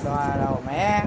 သွားတော့မယ်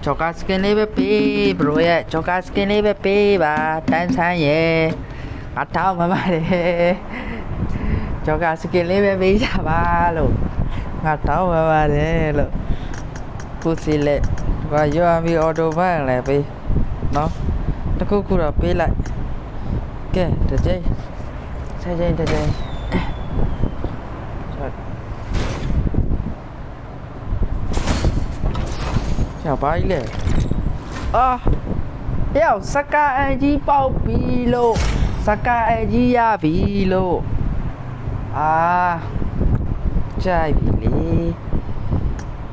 ဂျော်ကာစကင်လေးပဲပေးဘရိုရဲ့ဂျော်ကာစကင်လေးပဲပေးပါတန်းဆန်းရဲ့ငါတောင်းမပါတယ်ဂျော်ကာစကင်လေးပဲပေးကြပါလို့ငါတောင်းမပါတယ်လို့ခုစီလက်ဘာရောမီအော်တိုဘန်လည်းပေးနော်တခုခုတော့ပေးလိုက်ကဲတစ်ချိန်ဆက်ချိန်တစ်ချိန်小白嘞，啊，要สกาไอจี爆皮喽，สกาไอจี压皮喽，啊，ใจ皮哩，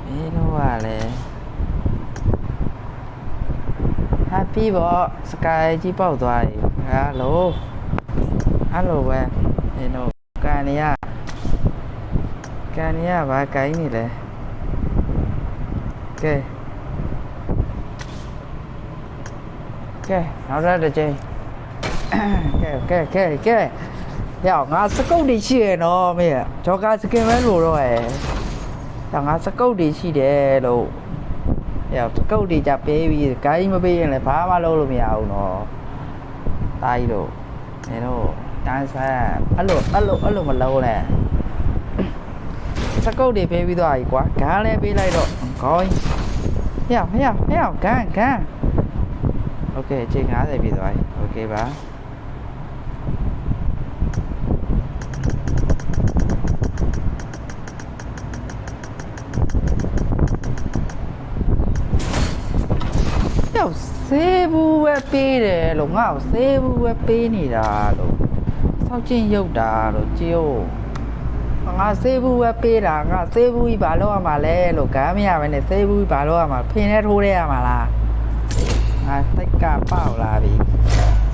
没弄完嘞，happy 不？สกาไอจี爆多哎，hello，hello 喂，没弄，干你呀，干你呀，把干你嘞，给。ကဲနောက်တစ်ချိန်ကဲရောက်ငါစကုတ်တွေရှိရနော်မေဂျော်ကာစကင်ပဲလို့တော့ဒါငါစကုတ်တွေရှိတယ်လို့ရောက်စကုတ်တွေကြပေးပြီးဂိုင်းမပေးရင်လည်းဘာမှလုပ်လို့မရဘူးနော်တာကြီးတို့နေတော့တန်းဆန်းအဲ့လိုမလုံးနဲ့စကုတ်တွေပေးပြီးသွားပြီကွာဂန်းလည်းပေးလိုက်တော့ခေါင်းရောက်ဂန်းโอเคအချိန်90ပြည့်သွားပြီโอเคပါရောက်ဆေးဘူးပဲပေးတယ်လို့ငါ့ကိုဆေးဘူးပဲပေးနေတာလို့စောက်ချင်းရုပ်တာလို့ကြည့်ဦးငါဆေးဘူးပဲပေးတာငါဆေးဘူးကြီးဘာလို့ရမှာလဲလို့ကမ်းမရဘဲနဲ့ဆေးဘူးကြီးဘာလို့ရမှာဖင်နဲ့ထိုးရမှာလားငါစိတ်ကပေါက်လာပြီ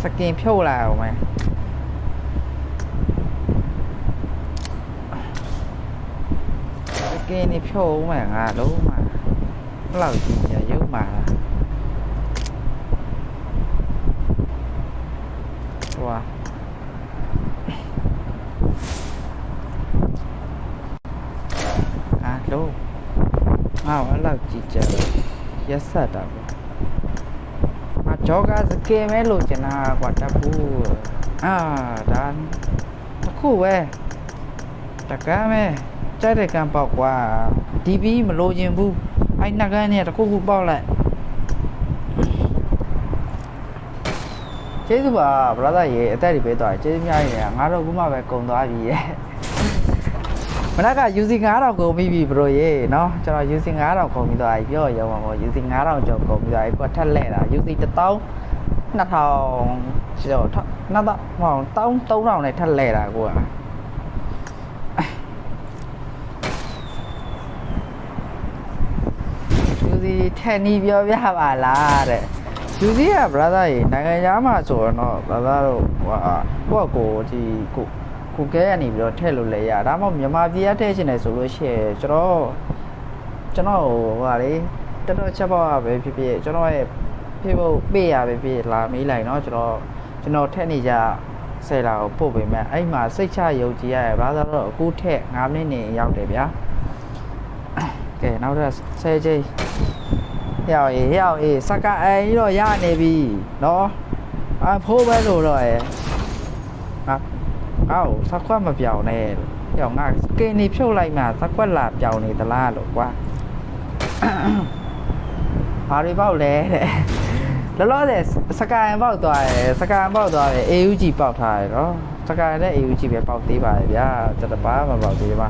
စကင်ဖြုတ်လာအောင်မယ်စကင်นี่ဖြုတ်အောင်မယ်ငါလုံးမှာဘယ်လောက်ကြီးရရုပ်မှာလားဟွာလုံးငါ့အဲ့လောက်ကြီးကြရက်ဆက်တာပေါ့ဂျော်ကာစကင်မဲလို့ကျင်တာကွာတကူဒါတခုပဲတကမ်းမဲကြိုက်တဲ့ကံပေါက်ကွာဒီပီးမလို့ကျင်ဘူးအဲ့နှကန်းနဲ့တခုခုပေါက်လိုက်ကျေးဇူးပါဘရသာရေအသက်တွေပေးသွားကျေးဇူးများကြီးငါတို့ခုမှပဲကုန်သွားပြီရဲ့မနက်က UC 9000ကုန်ပြီဘရိုရေနော်ကျွန်တော် UC 9000ကုန်ပြီးသွားပြီပြောရုံပါပေါ့ UC 9000ကျော်ကုန်ပြီးသွားပြီကွာထက်လဲတာ UC 1000 2000ကျော်3000နဲ့ထက်လဲတာကွာ ယူစီထက်နီးပြောပြပါလားတဲ့ယူစီက brother ရေနိုင်ငံသားမှာဆိုတော့ brother တို့ဟိုကိုဒီကိုကဲကနေပြီးတော့ထည့်လို့လဲရဒါမှမဟုတ်မြန်မာပြည်ကထည့်ချင်တယ်ဆိုလို့ရှိရင်ကျွန်တော်ဟိုဟာလေတော်တော်ချက်ပေါက်ရပဲဖြစ်ဖြစ်ကျွန်တော်ရဲ့ဖြစ်ဖို့ပေးရပဲဖြစ်လာမေးလိုက်เนาะကျွန်တော်ထက်နေကြဆယ်လာကိုပို့ပေးမယ်အဲ့မှာစိတ်ချယုံကြည်ရရ brother တို့အခုထက်9မိနစ်နေရောက်တယ်ဗျာကဲနောက်တော့10ချိန်ရောက်ရေးစကအိမ်တော့ရနေပြီเนาะအဖိုးပဲလို့တော့အော်စကွက်မပြောင်းနဲ့ရောက်ငါစကင်နေဖြုတ်လိုက်မှစကွက်လာပြောင်းနေသလားလို့ကွာဘာတွေပေါက်လဲတဲ့လောလောဆယ်စကင်ပေါက်သွားတယ်စကင်ပေါက်သွားတယ် AUG ပေါက်ထားတယ်နော်စကင်နဲ့ AUG ပဲပေါက်သေးပါရဲ့ဗျာကျွန်တော်ဘာမှမပေါက်သေးပါ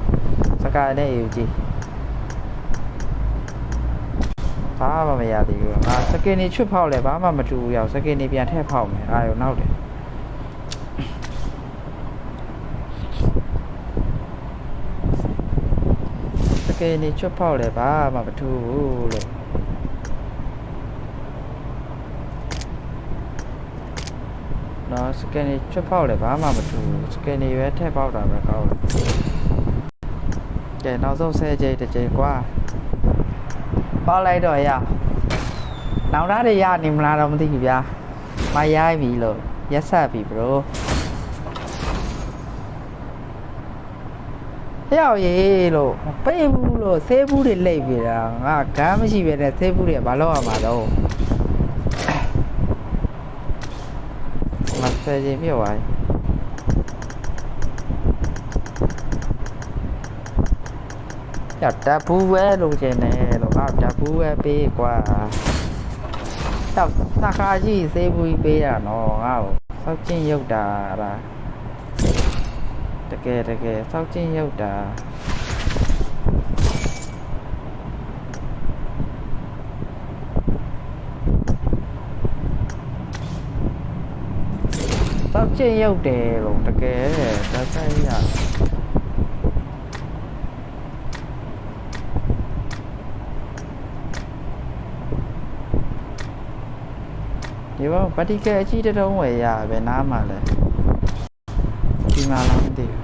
စကင်နဲ့ AUG ဘာမှမရသေးဘူးငါစကင်နေချွတ်ဖောက်လဲဘာမှမတူဘူးရောက်စကင်နေပြန်ထည့်ဖောက်မယ်အာရုံနောက်တယ်စကင်နေချွတ်ဖောက်လဲဘာမှမတူဘူးလို့နော်စကင်နေချွတ်ဖောက်လဲဘာမှမတူဘူးစကင်နေပဲထည့်ဖောက်တာပဲကောင်းတယ်ကဲနောက်ဆုံး10ချိန်တစ်ချိန်ကွာပေါက်လိုက်တော့ရနောင်သားတွေရနေမလားတော့မသိဘူးဗျာမရိုက်ပြီလို့ရက်ဆက်ပြီ bro ရောက်ရေးလို့မပေးဘူးလို့ဆေးဘူးတွေလိတ်ပြီတာငါကမ်းမရှိပဲနဲ့ဆေးဘူးတွေဘာလို့ရမှာတော့မဆယ်ချင်းပြသွားရတပ်ဘူးပဲလို့ကျင်တယ်လို့ငါတပ်ဘူးပဲပေးကွာတော့စခါကြီးဆေးဘူးပေးရနော်ငါ့ကိုစောက်ချင်းရုပ်တာလားတကယ်စောက်ချင်းရုပ်တာစောက်ချင်းရုပ်တယ်လို့တကယ်ဒါဆိုင်ရဒီဘောပါတီကဲအကြီးတုံးဝယ်ရပဲနားမှာလဲဒီမှာလားမသိဘူး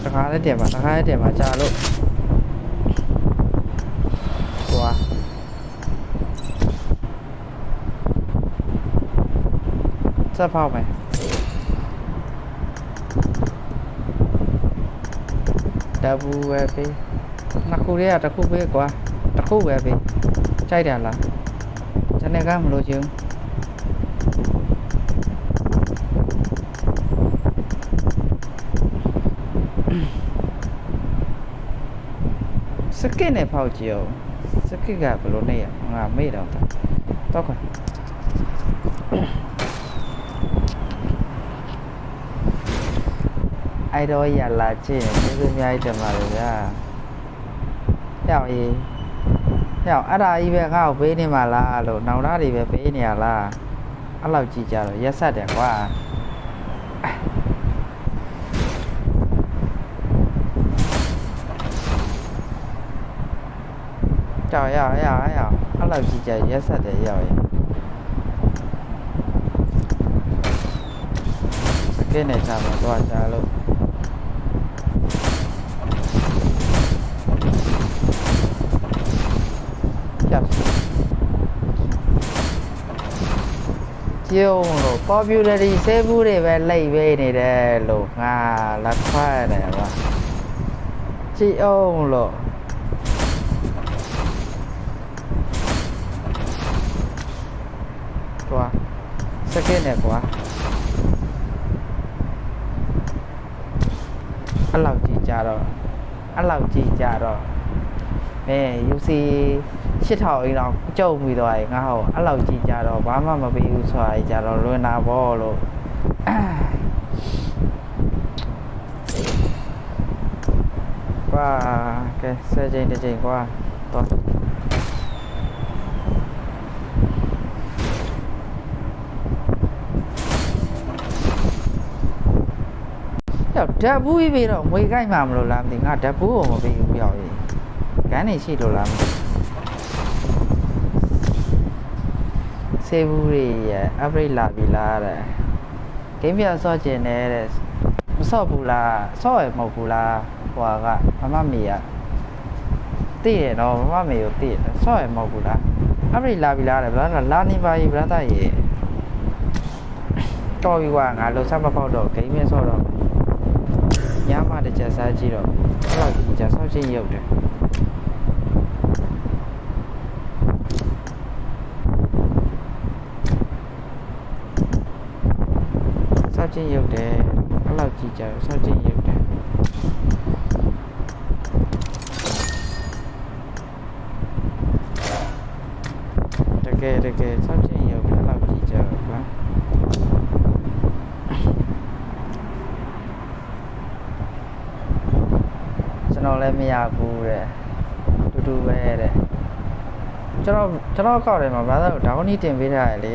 တခါလေးတယ်မှာကြာလို့သွားစက်ဖောက်မယ်တပူပဲပေးနှစ်ခုတည်းကတစ်ခုပေးကွာတစ်ခုပဲပေးကြိုက်တယ်လားကျွန်တော်ကမလို့ချင်စကစ်နဲ့ဖောက်ကြည့်အောင်စကစ်ကဘယ်လိုနဲ့ရငါမေ့တော့တော့ခွာအဲ့တော့ရလာချင်းကျေးဇူးအများကြီးတင်ပါတယ်ဗျာရောက်ရေးရောက်အဲ့ဒါကြီးပဲငါ့ကိုပေးနေမှာလားလို့နောင်သားတွေပဲပေးနေရလားအဲ့လောက်ကြည့်ကြတော့ရက်ဆက်တယ်ကွာကြောက်ရောက်အဲ့လောက်ကြည့်ကြရက်ဆက်တယ်ရောက်ရေးစကင်းနဲ့ချမှာတော့ချလို့ကျုံလို့ popularity ဆေးဘူးတွေပဲလိတ်ပေးနေတယ်လို့ငါလက်ခွဲတယ်ဗျာကြည့်အောင်လို့ကွာစကင်းနဲ့ကွာအဲ့လောက်ကြည့်ကြတော့UC 8000အိမ်တော့ကြုံပြီးတော့ငါဟောအဲ့လောက်ကြည့်ကြတော့ဘာမှမပေးဘူးဆိုတာကြတော့လွင်နာဘောလို့ကွာကဲ10ချိန်တစ်ချိန်ကွာတော့ ဓာတ်ဘူးပြီးတော့ငွေကိုက်မှမလို့လားမသိငါဓာတ်ဘူးကိုမပေးဘူးပြောရေးကန်းနေရှိလို့လားမသိဆေးဘူးတွေရဲ့ upgrade လာပြီလားတဲ့ game ပြဆော့ကျင်နေတဲ့မဆော့ဘူးလားဆော့ရမဟုတ်ဘူးလားဟွာကမမမေကသိတယ်နော်မမမေကိုသိတယ်ဆော့ရမဟုတ်ဘူးလား upgrade လာပြီလားတဲ့ brother လာနေပါပြီ brother ရေတော်ပြီကွာငါလုံးစမပေါက်တော့ game ဆော့တော့ညမှတစ်ချက်စားကြည့်တော့အဲ့လောက်ကြီးကြာဆော့ချင်းရုပ်တယ်ဆော့ချင်းရုပ်တယ်အဲ့လောက်ကြီးကြာဆော့ချင်းရုပ်တယ်တကယ်ဆော့ချင်းရုပ်တယ်အဲ့လောက်ကြီးကြာကွာကျွန်တော်လည်းမရဘူးတဲ့တူပဲတဲ့ကျွန်တော်ကောက်တယ်မှာ brother ကို down နီးတင်ပေးထားရလေ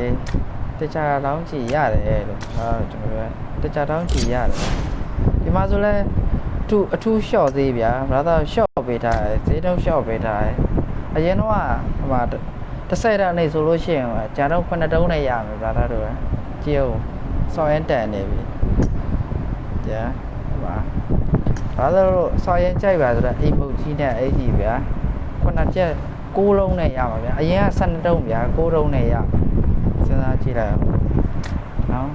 တခြားတောင်းချီရတယ်လို့ကျွန်တော်လည်းတခြားတောင်းချီရတယ်ဒီမှာဆိုလဲအထူး short သေးဗျာ brother short ပေးထားတယ်ဈေးတုံး short ပေးထားတယ်အရင်တော့ဟိုမှာ30တန်းနေဆိုလို့ရှိရင်ဂျာတော့9တုံးနဲ့ရမယ် brother တို့ကြည့်အောင်စောင်းရင်တန်နေပြီကြာဟိုbrother တို့စောင်းရင်ကြိုက်ပါဆိုတော့အိမ်မုတ်ကြီးနဲ့အဲ့ကြီးဗျာ9ချက်6လုံးနဲ့ရမှာဗျာအရင်က12တုံးဗျာ6တုံးနဲ့ရစဉ်းစားကြည့်လိုက်အောင်နော်